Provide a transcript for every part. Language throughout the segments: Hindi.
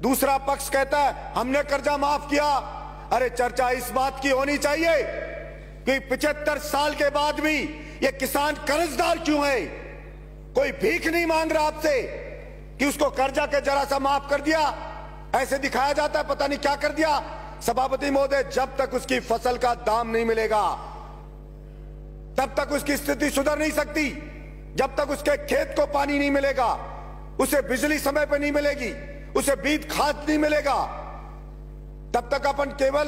दूसरा पक्ष कहता है हमने कर्जा माफ किया। अरे चर्चा इस बात की होनी चाहिए कि 75 साल के बाद भी ये किसान कर्जदार क्यों है। कोई भीख नहीं मांग रहा आपसे कि उसको कर्जा के जरा सा माफ कर दिया, ऐसे दिखाया जाता है पता नहीं क्या कर दिया। सभापति महोदय, जब तक उसकी फसल का दाम नहीं मिलेगा तब तक उसकी स्थिति सुधर नहीं सकती। जब तक उसके खेत को पानी नहीं मिलेगा, उसे बिजली समय पर नहीं मिलेगी, उसे बीज खाद नहीं मिलेगा, तब तक अपन केवल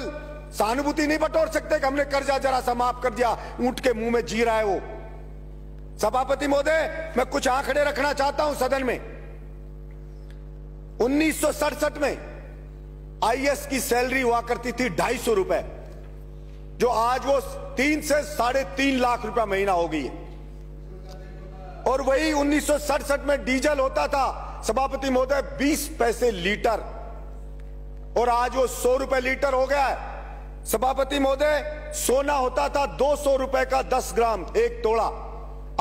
सहानुभूति नहीं बटोर सकते कि हमने कर्जा जरा सा माफ कर दिया। ऊंट के मुंह में जी रहा है वो। सभापति महोदय, मैं कुछ आंकड़े रखना चाहता हूं सदन में। 1967 में आईएएस की सैलरी हुआ करती थी 250 रुपए, जो आज वो 3 से 3.5 लाख रुपया महीना हो गई है। और वही 1967 में डीजल होता था सभापति महोदय 20 पैसे लीटर, और आज वो 100 रुपए लीटर हो गया है। सभापति महोदय, सोना होता था 200 रुपए का 10 ग्राम 1 तोड़ा,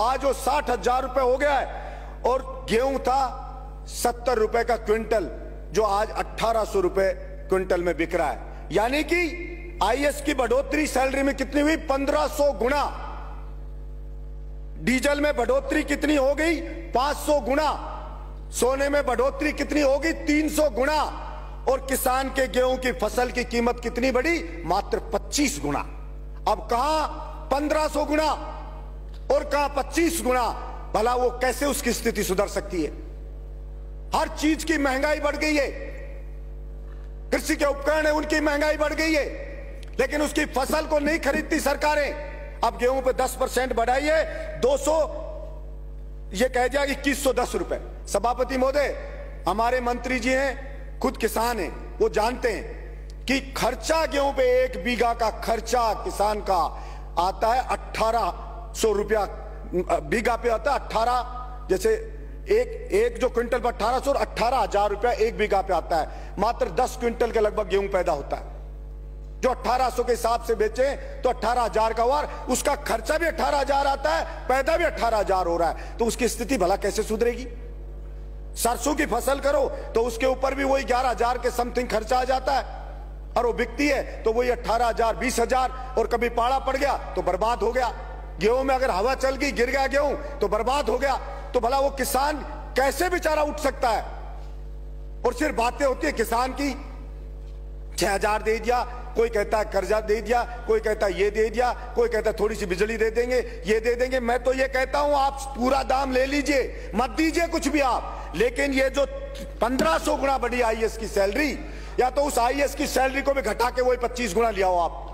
आज वो 60,000 रुपए हो गया है। और गेहूं था 70 रुपए का क्विंटल, जो आज 1800 रुपए क्विंटल में बिक रहा है। यानी कि आईएएस की बढ़ोतरी सैलरी में कितनी हुई? 1500 गुना। डीजल में बढ़ोतरी कितनी हो गई? 500 गुना। सोने में बढ़ोतरी कितनी होगी? 300 गुना। और किसान के गेहूं की फसल की कीमत कितनी बढ़ी? मात्र 25 गुना। अब कहां 1500 गुना और कहां 25 गुना। भला वो कैसे उसकी स्थिति सुधर सकती है? हर चीज की महंगाई बढ़ गई है। कृषि के उपकरण है, उनकी महंगाई बढ़ गई है, लेकिन उसकी फसल को नहीं खरीदती सरकारें। अब गेहूं पे 10% बढ़ाई है, 200 ये कह दिया 2110 रुपए। सभापति महोदय, हमारे मंत्री जी हैं, खुद किसान हैं, वो जानते हैं कि खर्चा गेहूं पे 1 बीघा का खर्चा किसान का आता है 1800 रुपया बीघा पे आता है। 18 जैसे एक जो क्विंटल पर 1800 और 18,000 रुपया 1 बीघा पे आता है। मात्र 10 क्विंटल के लगभग गेहूं पैदा होता है। जो 1800 के हिसाब से बेचे तो 18,000 का वार, उसका खर्चा भी 18,000 आता है, पैदा भी 18,000 हो रहा है। तो उसकी स्थिति भला कैसे सुधरेगी? सरसों की फसल करो तो उसके ऊपर भी वही 11,000 के समथिंग खर्चा आ जाता है, और वो बिकती है तो वही 18,000 20,000, और कभी पाड़ा पड़ गया तो बर्बाद हो गया। गेहूं में अगर हवा चल गई, गिर गया गेहूं तो बर्बाद हो गया। तो भला वो किसान कैसे बेचारा उठ सकता है? और सिर्फ बातें होती है किसान की, 6,000 दे दिया, कोई कहता है कर्जा दे दिया, कोई कहता है ये दे दिया, कोई कहता है थोड़ी सी बिजली दे देंगे, ये दे देंगे। मैं तो ये कहता हूं आप पूरा दाम ले लीजिए, मत दीजिए कुछ भी आप, लेकिन ये जो 1500 गुना बढ़ी आईएएस की सैलरी, या तो उस आईएएस की सैलरी को भी घटा के वही 25 गुना लिया हो आप।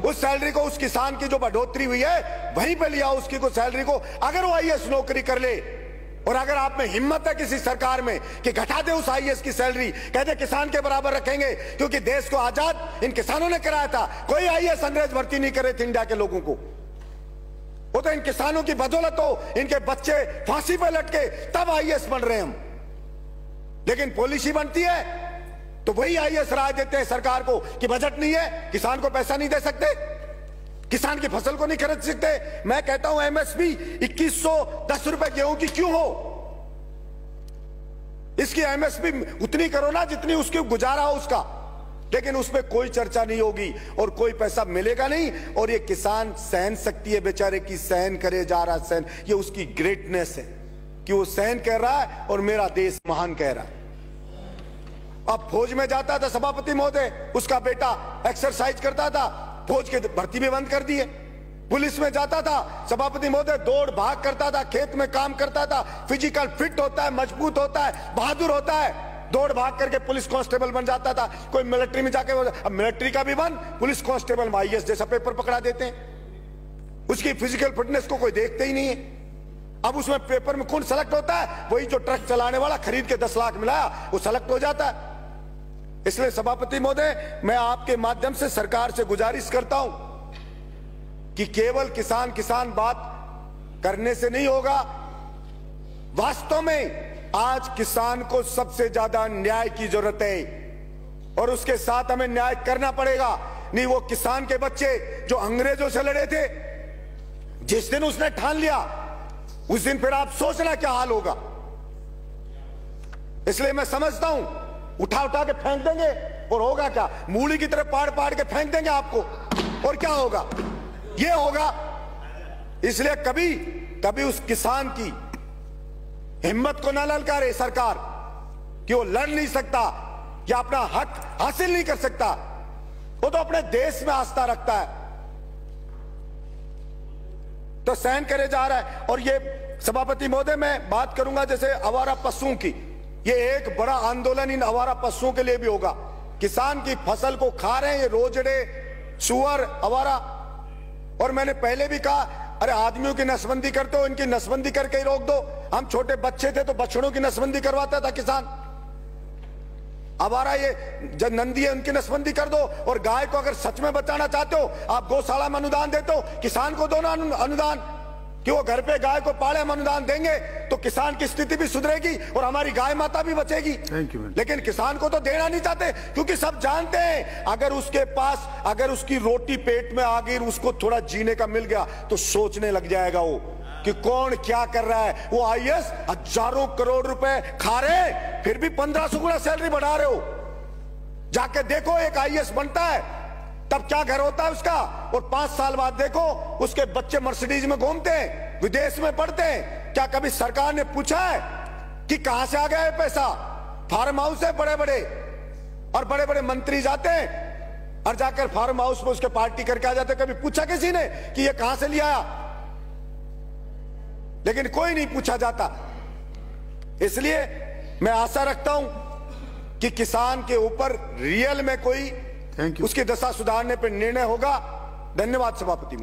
उस सैलरी को, उस किसान की जो बढ़ोतरी हुई है वहीं पे लिया उसकी को सैलरी को। अगर वो आईएएस नौकरी कर ले, और अगर आप में हिम्मत है किसी सरकार में कि घटा दे उस आईएएस की सैलरी, कहते किसान के बराबर रखेंगे, क्योंकि देश को आजाद इन किसानों ने कराया था। कोई आईएएस अंग्रेज भर्ती नहीं करे थे इंडिया के लोगों को, वो तो इन किसानों की बदौलत हो, इनके बच्चे फांसी पे लटके तब आईएएस बन रहे हम। लेकिन पॉलिसी बनती है तो वही आईएएस राय देते हैं सरकार को कि बजट नहीं है, किसान को पैसा नहीं दे सकते, किसान की फसल को नहीं खरीद सकते। मैं कहता हूं एमएसपी 2110 रुपए गेहूं की क्यों हो? इसकी एमएसपी उतनी करो ना जितनी उसकी गुजारा हो उसका, लेकिन उसमें कोई चर्चा नहीं होगी और कोई पैसा मिलेगा नहीं। और ये किसान सहन शक्ति है बेचारे की, सहन करे जा रहा सहन, ये उसकी ग्रेटनेस है कि वो सहन कर रहा है और मेरा देश महान कह रहा है। अब फौज में जाता था सभापति महोदय, उसका बेटा एक्सरसाइज करता था, फौज की भर्ती भी बंद कर दी है। पुलिस में जाता था सभापति महोदय, दौड़ भाग करता था, खेत में काम करता था, फिजिकल फिट होता है, मजबूत होता है, बहादुर होता है, दौड़ भाग करके पुलिस कांस्टेबल बन जाता था। कोई मिलिट्री में जाके, अब मिलिट्री का भी बन, पुलिस कांस्टेबल में आईएएस जैसा पेपर पकड़ा देते हैं। उसकी फिजिकल फिटनेस को कोई देखते ही नहीं है। अब उसमें पेपर में कौन सेलेक्ट होता है? वही जो ट्रक चलाने वाला खरीद के 10 लाख मिलाया वो सेलेक्ट हो जाता है। इसलिए सभापति महोदय, मैं आपके माध्यम से सरकार से गुजारिश करता हूं कि केवल किसान किसान बात करने से नहीं होगा। वास्तव में आज किसान को सबसे ज्यादा न्याय की जरूरत है, और उसके साथ हमें न्याय करना पड़ेगा। नहीं वो किसान के बच्चे जो अंग्रेजों से लड़े थे, जिस दिन उसने ठान लिया उस दिन फिर आप सोचना क्या हाल होगा। इसलिए मैं समझता हूं उठा उठा के फेंक देंगे और होगा क्या, मूली की तरह पाड़ पाड़ के फेंक देंगे आपको, और क्या होगा, ये होगा। इसलिए कभी कभी उस किसान की हिम्मत को ना ललकारे सरकार कि वो लड़ नहीं सकता या अपना हक हासिल नहीं कर सकता, वो तो अपने देश में आस्था रखता है तो सहन करे जा रहा है। और ये सभापति महोदय, मैं बात करूंगा जैसे आवारा पशुओं की, ये एक बड़ा आंदोलन इन आवारा पशुओं के लिए भी होगा। किसान की फसल को खा रहे हैं ये रोजड़े, सुअर, आवारा। और मैंने पहले भी कहा, अरे आदमियों की नसबंदी करते हो, इनकी नसबंदी करके ही रोक दो। हम छोटे बच्चे थे तो बछड़ों की नसबंदी करवाता था किसान। आवारा ये जब नंदी है उनकी नसबंदी कर दो। और गाय को अगर सच में बचाना चाहते हो, आप गौशाला में अनुदान देते हो, किसान को दो ना अनुदान कि वो घर पे गाय को पाले। हम अनुदान देंगे तो किसान की स्थिति भी सुधरेगी और हमारी गाय माता भी बचेगी। लेकिन किसान को तो देना नहीं चाहते, क्योंकि सब जानते हैं अगर उसके पास, अगर उसकी रोटी पेट में आ गई, उसको थोड़ा जीने का मिल गया तो सोचने लग जाएगा वो कि कौन क्या कर रहा है। वो आईएएस हजारों करोड़ रुपए खा रहे, फिर भी 1500 गुना सैलरी बढ़ा रहे हो। जाके देखो एक आईएएस बनता है तब क्या घर होता है उसका, और 5 साल बाद देखो उसके बच्चे मर्सिडीज में घूमते हैं, विदेश में पढ़ते हैं। क्या कभी सरकार ने पूछा है कि कहां से आ गया है पैसा? फार्म हाउस है बड़े बड़े, और बड़े बड़े मंत्री जाते हैं और जाकर फार्म हाउस में उसके पार्टी करके आ जाते। कभी पूछा किसी ने कि ये कहां से लिया आया? लेकिन कोई नहीं पूछा जाता। इसलिए मैं आशा रखता हूं कि किसान के ऊपर रियल में कोई उसकी दशा सुधारने पर निर्णय होगा। धन्यवाद सभापति।